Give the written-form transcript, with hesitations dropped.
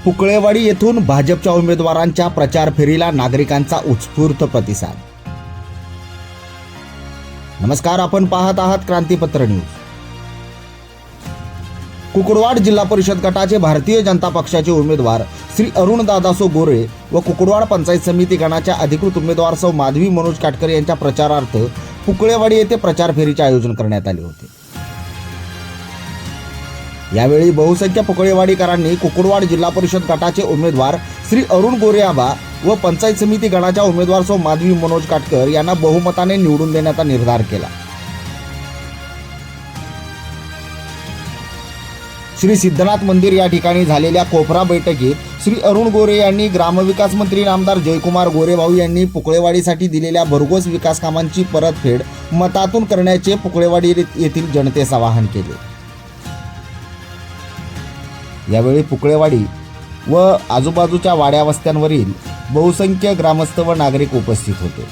पुकळेवाडी येथून भाजपच्या उमेदवारांच्या प्रचार फेरीला नागरिकांचा उत्स्फूर्त प्रतिसाद। नमस्कार, आपण पाहत आहात क्रांतीपत्र न्यूज। कुकुडवाड जिल्हा परिषद गटाचे भारतीय जनता पक्षाचे उमेदवार श्री अरुण दादासो गोरे व कुकुडवाड पंचायत समिती गणाच्या अधिकृत उमेदवार सौ माधवी मनोज काटकर यांच्या प्रचारार्थ पुकळेवाडी येथे प्रचार फेरीचे आयोजन करण्यात आले होते। यावेळी बहुसंख्य पुकळेवाडीकरांनी कुकुडवाड जिल्हा परिषद गटाचे उमेदवार श्री अरुण गोरे आबा व पंचायत समिती गणाच्या उमेदवार सौ माधवी मनोज काटकर यांना बहुमताने निवडून देण्याचा निर्धार केला। श्री सिद्धनाथ मंदिर या ठिकाणी झालेल्या कोपरा बैठकीत श्री अरुण गोरे यांनी ग्रामविकास मंत्री नामदार जयकुमार गोरेभाऊ यांनी पुकळेवाडीसाठी दिलेल्या भरघोस विकास कामांची परतफेड मतातून करण्याचे पुकळेवाडी येथील जनतेस आवाहन केले। यावेळी पुकळेवाडी व आजूबाजूच्या वाड्या वस्त्यांवरील बहुसंख्य ग्रामस्थ व नागरिक उपस्थित होते।